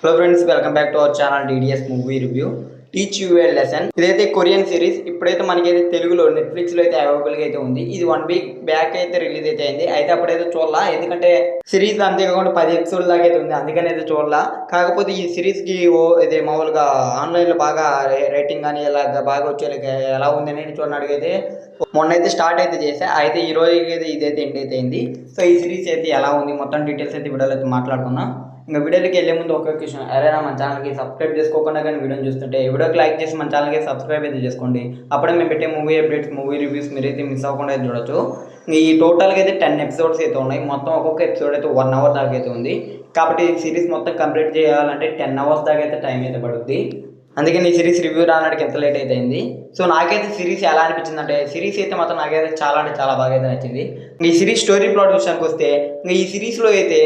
Hello friends, welcome back to our channel DDS movie review teach you A lesson. ఇదైతే Korean series. ఇప్పుడైతే మనకైతే తెలుగులో Netflix లో అయితే అవైలబుల్ గా అయితే ఉంది. ఇది 1 వీక్ బ్యాక్ అయితే రిలీజ్ అయితే అయింది. అయితే అప్పుడైతే చూడాల, ఎందుకంటే సిరీస్ అంతేకాకుండా 10 ఎపిసోడ్ దాకా అయితే ఉంది, అందుకని అయితే చూడాల. కాకపోతే ఈ సిరీస్ కి ఇది మామూలుగా ఆన్లైన్ లో బాగా రేటింగ్ కానీ ఇలా బాగా వచ్చేలాగా ఎలా ఉంది అనేది చూడడానికి అయితే మొన్న అయితే స్టార్ట్ అయితే చేసా. అయితే ఈ రోజు అయితే ఇదైతే ఎండ్ అయితే అయింది. సో ఈ సిరీస్ అయితే ఎలా ఉంది మొత్తం డీటెయిల్స్ అయితే వీడియోలో అయితే మాట్లాడుకుందాం. ఇంకా వీడియోకి వెళ్ళే ముందు ఒక క్వశ్చన్, ఎవరైనా మన ఛానల్కి సబ్స్క్రైబ్ చేసుకోకుండా కానీ వీడియోని చూస్తుంటే వీడియోకి లైక్ చేసి మన ఛానల్కి సబ్స్క్రైబ్ అయితే చేసుకోండి. అప్పుడే మేము పెట్టే మూవీ అప్డేట్స్, మూవీ రివ్యూస్ మీరైతే మిస్ అవ్వకుండా అయితే చూడొచ్చు. ఈ టోటల్గా అయితే 10 ఎపిసోడ్స్ అయితే ఉన్నాయి. మొత్తం ఒక్కొక్క ఎపిసోడ్ అయితే 1 అవర్ దాకా అయితే ఉంది. కాబట్టి ఈ సిరీస్ మొత్తం కంప్లీట్ చేయాలంటే 10 అవర్స్ దాకా అయితే టైం అయితే పడుద్ది. అందుకని ఈ సిరీస్ రివ్యూ రావడానికి ఎంత లేట్ అయితే అయింది. సో నాకైతే సిరీస్ ఎలా అనిపించింది అంటే, సిరీస్ అయితే మాత్రం నాకైతే చాలా అంటే చాలా బాగా అయితే నచ్చింది. ఈ సిరీస్ స్టోరీ ప్లాట్ విషయానికి వస్తే, ఇంకా ఈ సిరీస్లో అయితే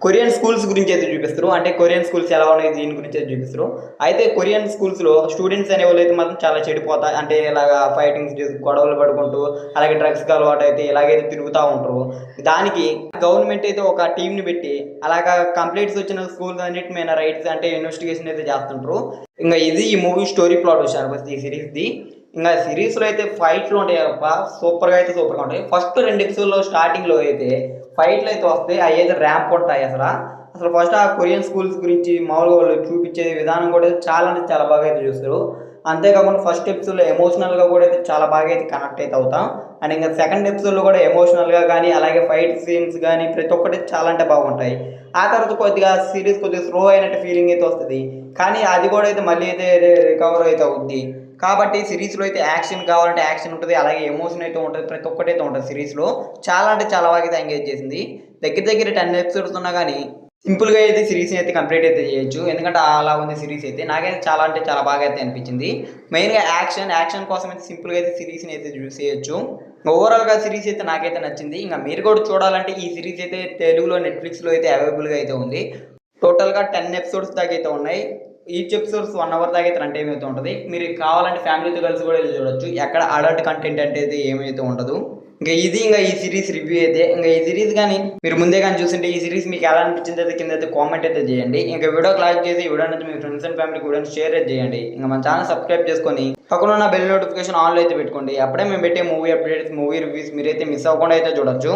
కొరియన్ స్కూల్స్ గురించి అయితే చూపిస్తారు. అంటే కొరియన్ స్కూల్స్ ఎలా ఉన్నాయి దీని గురించి అయితే చూపిస్తారు. అయితే కొరియన్ స్కూల్స్లో స్టూడెంట్స్ అనే వాళ్ళు అయితే మాత్రం చాలా చెడిపోతాయి. అంటే ఇలాగా ఫైటింగ్స్ చేసి గొడవలు పడుకుంటూ, అలాగే డ్రగ్స్కి అలవాటు అయితే ఇలాగైతే తిరుగుతూ ఉంటారు. దానికి గవర్నమెంట్ అయితే ఒక టీంని పెట్టి అలాగా కంప్లైంట్స్ వచ్చిన స్కూల్స్ అన్నిటి మీద రైట్స్ అంటే ఇన్వెస్టిగేషన్ అయితే చేస్తుంటారు. ఇంకా ఇది ఈ మూవీ స్టోరీ ప్లాట్ విషయానికి వస్తే ఈ సిరీస్ది. ఇంకా సిరీస్లో అయితే ఫైట్లు ఉంటాయి తప్ప సూపర్గా అయితే సూపర్గా ఉంటాయి. ఫస్ట్ 2 ఎపిసోడ్లో స్టార్టింగ్లో అయితే ఫైట్లు అయితే వస్తాయి, అవి అయితే ర్యాంప్ ఉంటాయి. అసలు ఫస్ట్ ఆ కొరియన్ స్కూల్స్ గురించి మామూలుగా వాళ్ళు చూపించే విధానం కూడా చాలా అంటే చాలా బాగా అయితే చూస్తారు. అంతేకాకుండా ఫస్ట్ ఎపిసోడ్లో ఎమోషనల్గా కూడా అయితే చాలా బాగా అయితే కనెక్ట్ అయితే అవుతాం. అండ్ ఇంకా సెకండ్ ఎపిసోడ్లో కూడా ఎమోషనల్గా కానీ అలాగే ఫైట్ సీన్స్ కానీ ప్రతి ఒక్కటి చాలా అంటే బాగుంటాయి. ఆ తర్వాత కొద్దిగా సిరీస్ కొద్దిగా స్లో అయినట్టు ఫీలింగ్ అయితే వస్తుంది, కానీ అది కూడా అయితే మళ్ళీ అయితే రికవర్ అయితే అవుద్ది. కాబట్టి సిరీస్లో అయితే యాక్షన్ కావాలంటే యాక్షన్ ఉంటుంది, అలాగే ఎమోషన్ అయితే ఉంటుంది, ప్రతి ఒక్కటి అయితే ఉంటుంది సిరీస్లో. చాలా అంటే చాలా బాగా అయితే ఎంగేజ్ చేసింది. దగ్గర 10 ఎపిసోడ్స్ ఉన్నా కానీ సింపుల్గా అయితే సిరీస్ని అయితే కంప్లీట్ అయితే చేయొచ్చు, ఎందుకంటే అలా ఉంది సిరీస్ అయితే. నాకైతే చాలా అంటే చాలా బాగా అయితే అనిపించింది. మెయిన్గా యాక్షన్ కోసం అయితే సింపుల్గా అయితే సిరీస్ని అయితే చేయొచ్చు. ఓవరాల్గా సిరీస్ అయితే నాకైతే నచ్చింది. ఇంకా మీరు కూడా చూడాలంటే ఈ సిరీస్ అయితే తెలుగులో నెట్ఫ్లిక్స్లో అయితే అవైలబుల్గా అయితే ఉంది. టోటల్గా 10 ఎపిసోడ్స్ దాకా అయితే ఉన్నాయి. ఈచ్ ఎపిసోడ్స్ 1 అవర్ దాకా అయితే రన్ టైం అయితే ఉంటుంది. మీరు కావాలంటే ఫ్యామిలీతో కలిసి కూడా చూడొచ్చు. ఎక్కడ అడల్ట్ కంటెంట్ అంటే అయితే ఏమైతే ఉండదు. ఇంకా ఈ సిరీస్ రివ్యూ అయితే, ఇంకా ఈ సిరీస్ కానీ మీరు ముందే కానీ చూసింటే ఈ సిరీస్ మీకు ఎలా అనిపించింది అయితే కింద అయితే కామెంట్ అయితే చేయండి. ఇంకా వీడియో లైక్ చేసి వీడియో నుంచి మీ ఫ్రెండ్స్ అండ్ ఫ్యామిలీకి వీడియోని షేర్ అయితే చేయండి. ఇంకా మన ఛానల్ సబ్స్క్రైబ్ చేసుకొని పక్కన ఉన్న బెల్ నోటిఫికేషన్ ఆన్లో అయితే పెట్టుకోండి. అప్పుడే మేము పెట్టే మూవీ అప్డేట్స్, మూవీ రివ్యూస్ మీరైతే మిస్ అవ్వకుండా అయితే చూడొచ్చు.